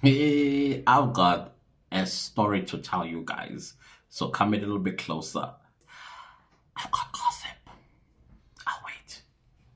Hey, I've got a story to tell you guys. So come a little bit closer. I've got gossip. I'll wait.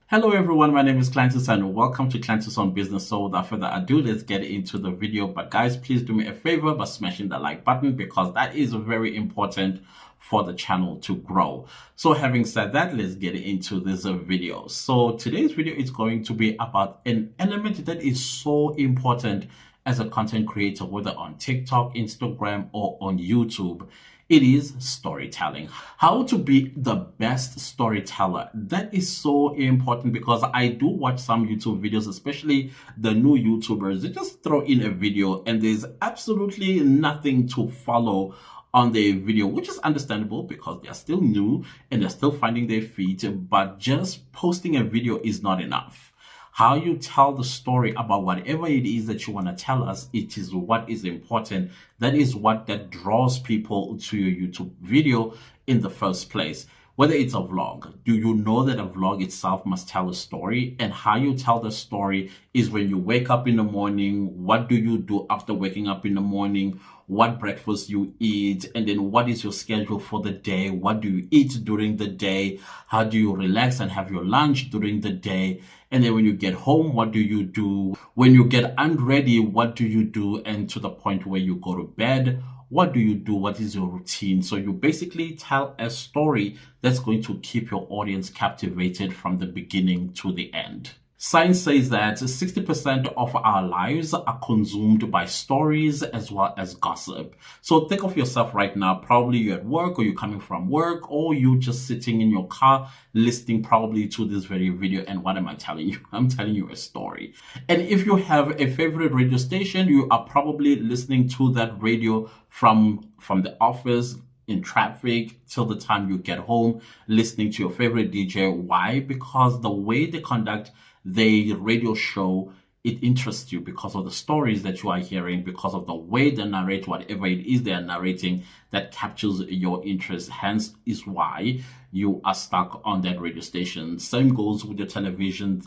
Hello everyone, my name is Clantis and welcome to Clantis on Business. So without further ado, let's get into the video. But guys, please do me a favor by smashing the like button because that is very important for the channel to grow. So having said that, let's get into this video. So today's video is going to be about an element that is so important as a content creator, whether on TikTok, Instagram, or on YouTube. It is storytelling. How to be the best storyteller. That is so important because I do watch some YouTube videos, especially the new YouTubers. They just throw in a video and there's absolutely nothing to follow on the video, which is understandable because they're still new and they're still finding their feet, but just posting a video is not enough. How you tell the story about whatever it is that you want to tell us, it is what is important. That is what that draws people to your YouTube video in the first place. Whether it's a vlog, do you know that a vlog itself must tell a story? And how you tell the story is when you wake up in the morning, what do you do after waking up in the morning, what breakfast you eat, and then what is your schedule for the day, what do you eat during the day, how do you relax and have your lunch during the day, and then when you get home, what do you do, when you get unready, what do you do, and to the point where you go to bed, what do you do? What is your routine? So you basically tell a story that's going to keep your audience captivated from the beginning to the end. Science says that 60% of our lives are consumed by stories as well as gossip. So think of yourself right now. Probably you're at work or you're coming from work or you're just sitting in your car listening probably to this very video. And what am I telling you? I'm telling you a story. And if you have a favorite radio station, you are probably listening to that radio from the office, in traffic, till the time you get home, listening to your favorite DJ. Why? Because the way they conduct the radio show, it interests you because of the stories that you are hearing, because of the way they narrate whatever it is they are narrating that captures your interest. Hence is why you are stuck on that radio station. Same goes with your television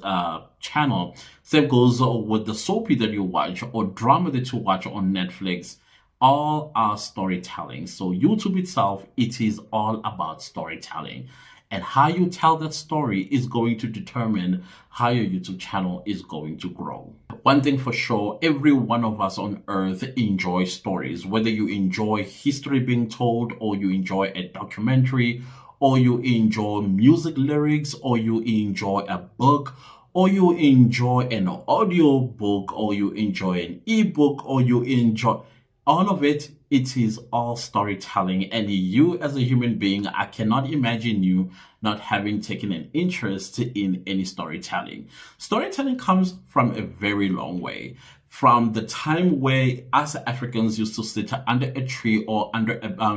channel. Same goes with the soapy that you watch or drama that you watch on Netflix. All are storytelling. So YouTube itself, it is all about storytelling. And how you tell that story is going to determine how your YouTube channel is going to grow. One thing for sure, every one of us on earth enjoys stories. Whether you enjoy history being told, or you enjoy a documentary, or you enjoy music lyrics, or you enjoy a book, or you enjoy an audio book, or you enjoy an ebook, or you enjoy all of it, it is all storytelling. And you as a human being, I cannot imagine you not having taken an interest in any storytelling. Storytelling comes from a very long way. From the time where us Africans used to sit under a tree or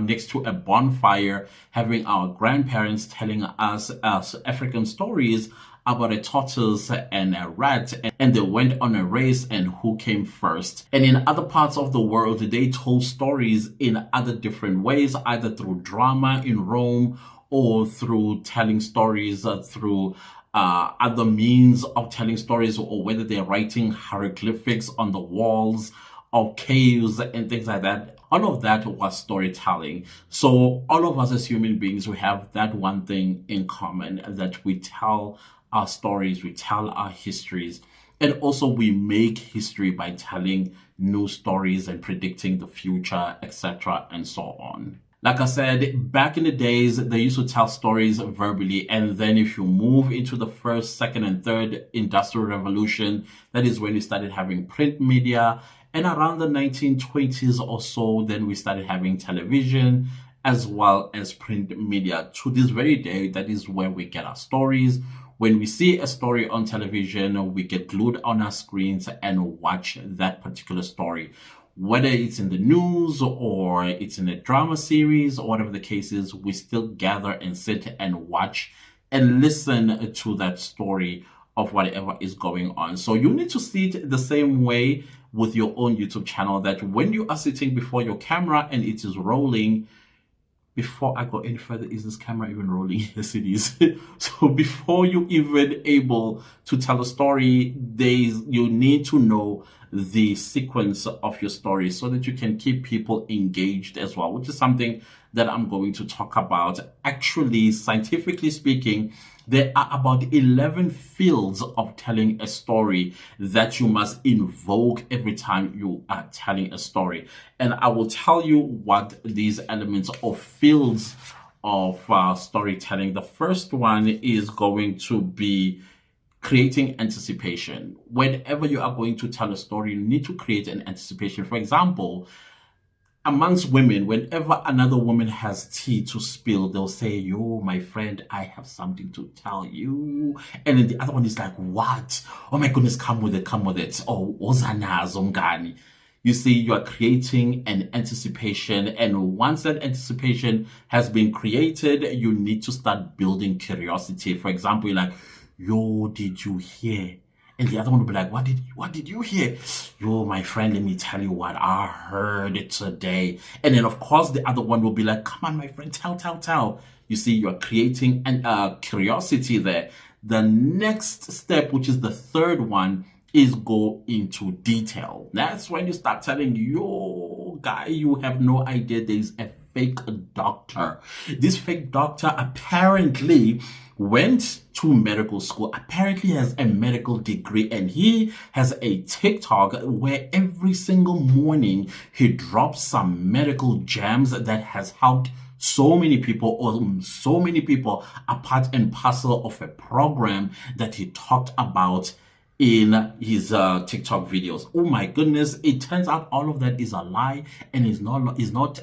next to a bonfire, having our grandparents telling us African stories about a tortoise and a rat, and they went on a race and who came first. And in other parts of the world, they told stories in other different ways, either through drama in Rome or through telling stories through other means of telling stories, or whether they're writing hieroglyphics on the walls of caves and things like that. All of that was storytelling. So all of us as human beings, we have that one thing in common, that we tell our stories, we tell our histories, and also we make history by telling new stories and predicting the future, etc., and so on. Like I said, back in the days, they used to tell stories verbally. And then if you move into the first, second, and third industrial revolution, that is when we started having print media. And around the 1920s or so, then we started having television as well as print media. To this very day, that is where we get our stories. When we see a story on television, we get glued on our screens and watch that particular story. Whether it's in the news or it's in a drama series or whatever the case is, we still gather and sit and watch and listen to that story of whatever is going on. So you need to see it the same way with your own YouTube channel, that when you are sitting before your camera and it is rolling, before I go any further, is this camera even rolling? Yes, it is. So before you even able to tell a story, you need to know the sequence of your story so that you can keep people engaged as well, which is something that I'm going to talk about. Actually, scientifically speaking, there are about 11 fields of telling a story that you must invoke every time you are telling a story. And I will tell you what these elements or fields of storytelling. The first one is going to be creating anticipation. Whenever you are going to tell a story, you need to create an anticipation. For example, amongst women, whenever another woman has tea to spill, they'll say, yo, my friend, I have something to tell you. And then the other one is like, what? Oh my goodness, come with it, come with it. Oh, ozana zongani. You see, you are creating an anticipation. And once that anticipation has been created, you need to start building curiosity. For example, you're like, yo, did you hear? And the other one will be like, what did you hear? Yo, my friend, let me tell you what I heard today. And then, of course, the other one will be like, come on, my friend, tell. You see, you're creating an curiosity there. The next step, which is the third one, is go into detail. That's when you start telling, yo, guy, you have no idea there's a fake doctor. This fake doctor apparently went to medical school, apparently has a medical degree, and he has a TikTok where every single morning he drops some medical gems that has helped so many people are part and parcel of a program that he talked about in his TikTok videos. Oh my goodness, it turns out all of that is a lie, and he's not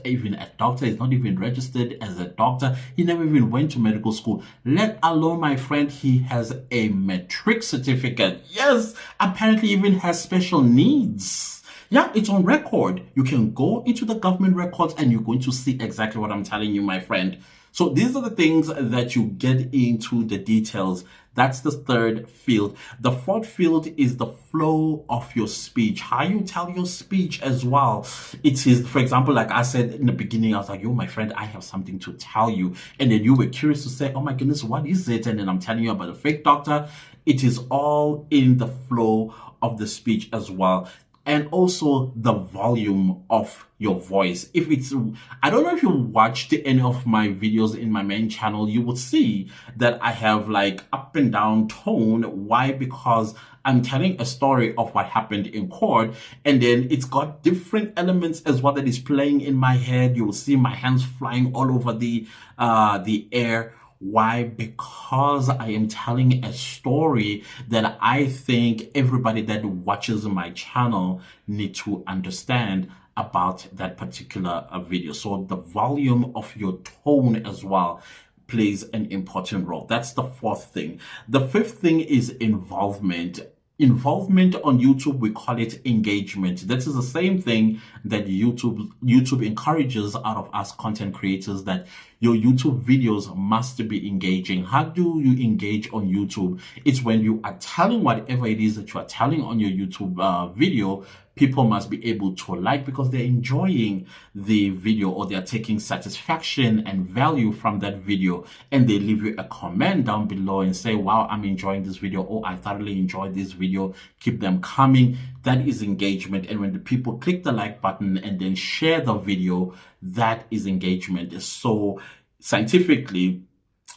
even a doctor. He's not even registered as a doctor. He never even went to medical school, let alone, my friend, he has a matric certificate. Yes, apparently even has special needs. Yeah, it's on record. You can go into the government records and you're going to see exactly what I'm telling you, my friend. So these are the things that you get into the details. That's the third field. The fourth field is the flow of your speech, how you tell your speech as well. It is, for example, like I said in the beginning, I was like, yo, my friend, I have something to tell you. And then you were curious to say, oh my goodness, what is it? And then I'm telling you about a fake doctor. It is all in the flow of the speech as well. And also the volume of your voice. I don't know if you watched any of my videos in my main channel, you would see that I have like up and down tone. Why? Because I'm telling a story of what happened in court, and then it's got different elements as well that is playing in my head. You will see my hands flying all over the air. Why? Because I am telling a story that I think everybody that watches my channel need to understand about that particular video. So the volume of your tone as well plays an important role. That's the fourth thing. The fifth thing is involvement. Involvement on YouTube, we call it engagement. This is the same thing that YouTube encourages out of us content creators, that your YouTube videos must be engaging. How do you engage on YouTube? It's when you are telling whatever it is that you are telling on your YouTube video, people must be able to like, because they're enjoying the video or they're taking satisfaction and value from that video, and they leave you a comment down below and say, wow, I'm enjoying this video, or I thoroughly enjoyed this video, keep them coming. That is engagement. And when the people click the like button and then share the video, that is engagement. So scientifically,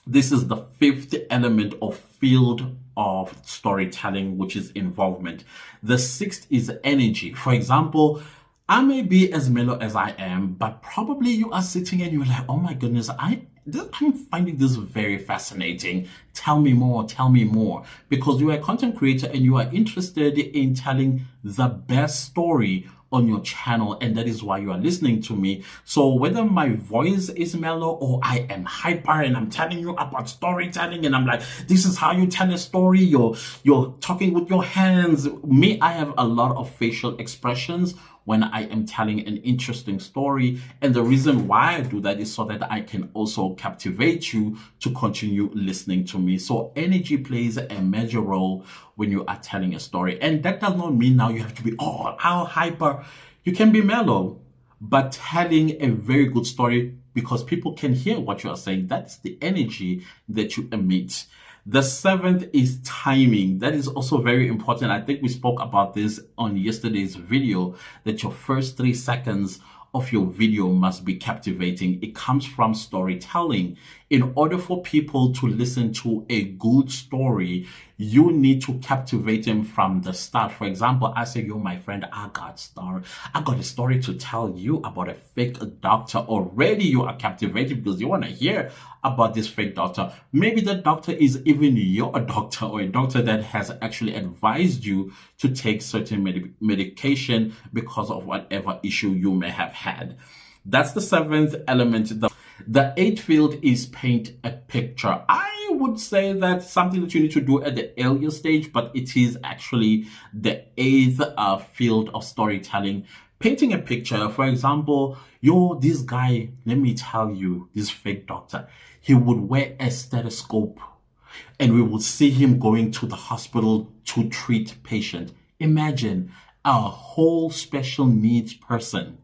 this is the fifth element of field of storytelling, which is involvement. The sixth is energy. For example, I may be as mellow as I am, but probably you are sitting and you're like, oh my goodness, I'm finding this very fascinating. Tell me more, because you are a content creator and you are interested in telling the best story on your channel, and that is why you are listening to me. So whether my voice is mellow or I am hyper and I'm telling you about storytelling and I'm like, this is how you tell a story, you're talking with your hands. Me, I have a lot of facial expressions when I am telling an interesting story, and the reason why I do that is so that I can also captivate you to continue listening to me. So energy plays a major role when you are telling a story, and that does not mean now you have to be all out hyper. You can be mellow, but telling a very good story because people can hear what you are saying. That's the energy that you emit. The seventh is timing. That is also very important. I think we spoke about this on yesterday's video, that your first 3 seconds of your video must be captivating. It comes from storytelling. In order for people to listen to a good story, you need to captivate them from the start. For example, I say, yo, my friend, I got a story to tell you about a fake doctor. Already you are captivated because you want to hear about this fake doctor. Maybe the doctor is even your doctor, or a doctor that has actually advised you to take certain medication because of whatever issue you may have had. That's the seventh element. The eighth field is paint a picture. I would say that's something that you need to do at the earlier stage, but it is actually the eighth field of storytelling. Painting a picture. For example, this guy, let me tell you, this fake doctor, he would wear a stethoscope and we would see him going to the hospital to treat patients. Imagine a whole special needs person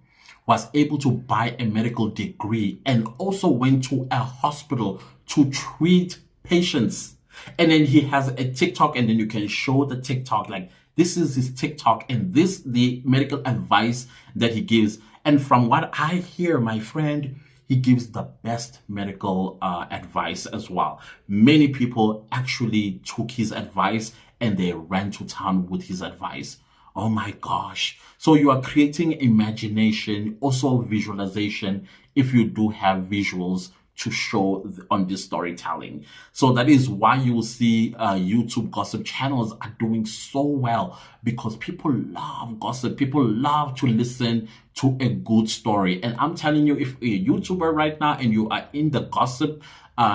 was able to buy a medical degree and also went to a hospital to treat patients. And then he has a TikTok, and then you can show the TikTok, like, this is his TikTok and this the medical advice that he gives. And from what I hear, my friend, he gives the best medical advice as well. Many people actually took his advice and they ran to town with his advice. Oh my gosh. So you are creating imagination, also visualization, if you do have visuals to show on this storytelling. So that is why you will see YouTube gossip channels are doing so well, because people love gossip. People love to listen to a good story. And I'm telling you, if you're a YouTuber right now and you are in the gossip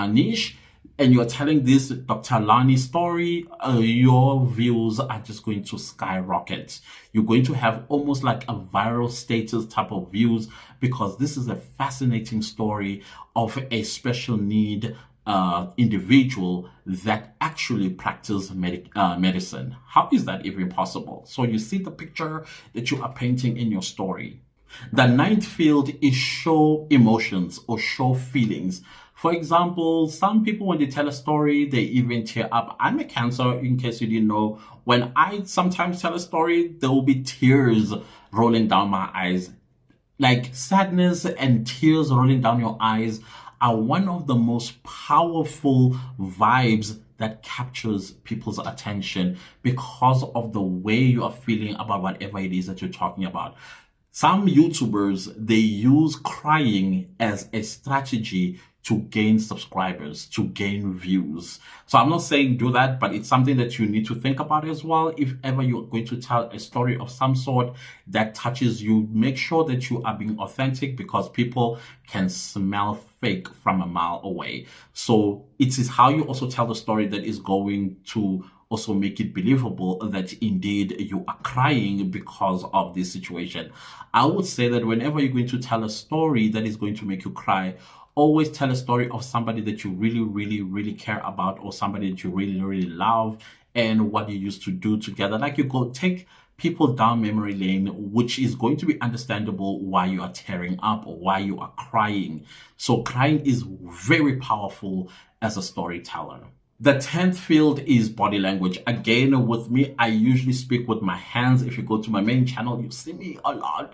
niche, and you're telling this Dr. Lani story, your views are just going to skyrocket. You're going to have almost like a viral status type of views, because this is a fascinating story of a special need individual that actually practices medicine. How is that even possible? So you see the picture that you are painting in your story. The ninth field is show emotions or show feelings. For example, some people, when they tell a story, they even tear up. I'm a Cancer, in case you didn't know. When I sometimes tell a story, there will be tears rolling down my eyes. Like, sadness and tears rolling down your eyes are one of the most powerful vibes that captures people's attention because of the way you are feeling about whatever it is that you're talking about. Some YouTubers, they use crying as a strategy to gain subscribers, to gain views. So I'm not saying do that, but it's something that you need to think about as well. If ever you're going to tell a story of some sort that touches you, make sure that you are being authentic, because people can smell fake from a mile away. So it is how you also tell the story that is going to also make it believable that indeed you are crying because of this situation. I would say that whenever you're going to tell a story that is going to make you cry, always tell a story of somebody that you really, really, really care about, or somebody that you really, really love, and what you used to do together. Like, you go take people down memory lane, which is going to be understandable why you are tearing up or why you are crying. So crying is very powerful as a storyteller. The 10th field is body language. Again, with me, I usually speak with my hands. If you go to my main channel, you see me a lot.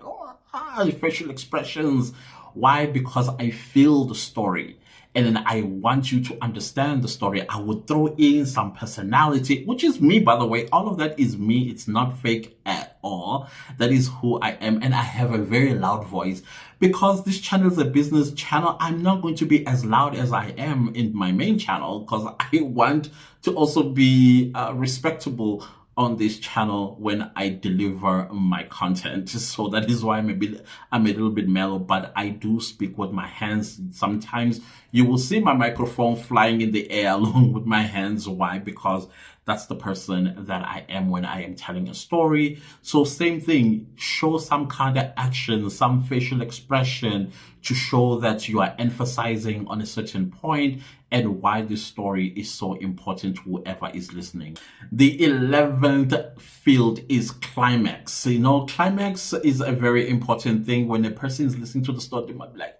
Facial expressions. Why? Because I feel the story. And then I want you to understand the story. I would throw in some personality, which is me, by the way. All of that is me. It's not fake at all. That is who I am. And I have a very loud voice. Because this channel is a business channel, I'm not going to be as loud as I am in my main channel, because I want to also be respectable on this channel when I deliver my content. So that is why I'm a little bit mellow, but I do speak with my hands. Sometimes you will see my microphone flying in the air along with my hands. Why? Because that's the person that I am when I am telling a story. So same thing, show some kind of action, some facial expression to show that you are emphasizing on a certain point and why this story is so important to whoever is listening. The 11th field is climax. You know, climax is a very important thing. When a person is listening to the story, they might be like,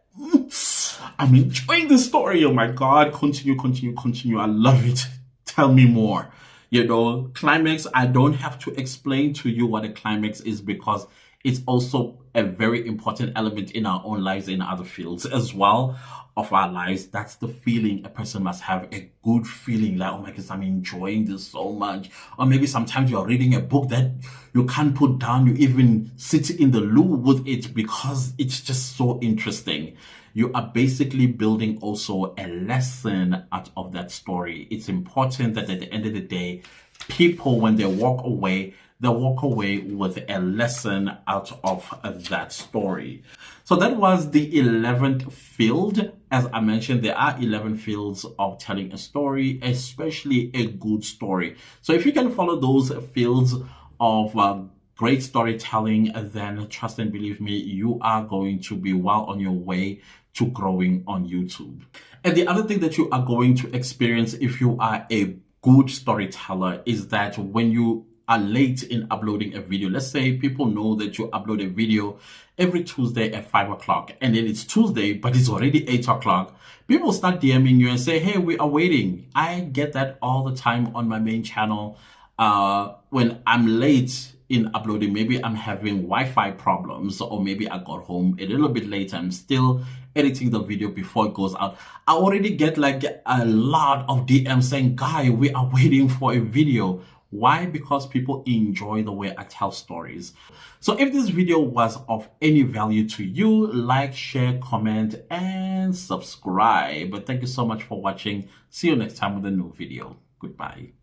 I'm enjoying the story. Oh my God, continue, continue, continue. I love it. Tell me more. You know, climax, I don't have to explain to you what a climax is because it's also a very important element in our own lives, in other fields as well of our lives. That's the feeling a person must have, a good feeling like, oh my goodness, I'm enjoying this so much. Or maybe sometimes you're reading a book that you can't put down. You even sit in the loo with it because it's just so interesting. You are basically building also a lesson out of that story. It's important that at the end of the day, people, when they walk away with a lesson out of that story. So that was the 11th field. As I mentioned, there are 11 fields of telling a story, especially a good story. So if you can follow those fields of great storytelling, then trust and believe me, you are going to be well on your way to growing on YouTube. And the other thing that you are going to experience if you are a good storyteller is that when you are late in uploading a video, let's say people know that you upload a video every Tuesday at 5 o'clock, and then it's Tuesday, but it's already 8 o'clock. People start DMing you and say, hey, we are waiting. I get that all the time on my main channel. When I'm late in uploading, maybe I'm having Wi-Fi problems, or maybe I got home a little bit later. I'm still editing the video before it goes out. I already get like a lot of DMs saying, guy, we are waiting for a video. Why? Because people enjoy the way I tell stories. So if this video was of any value to you, like, share, comment, and subscribe. But thank you so much for watching. See you next time with a new video. Goodbye.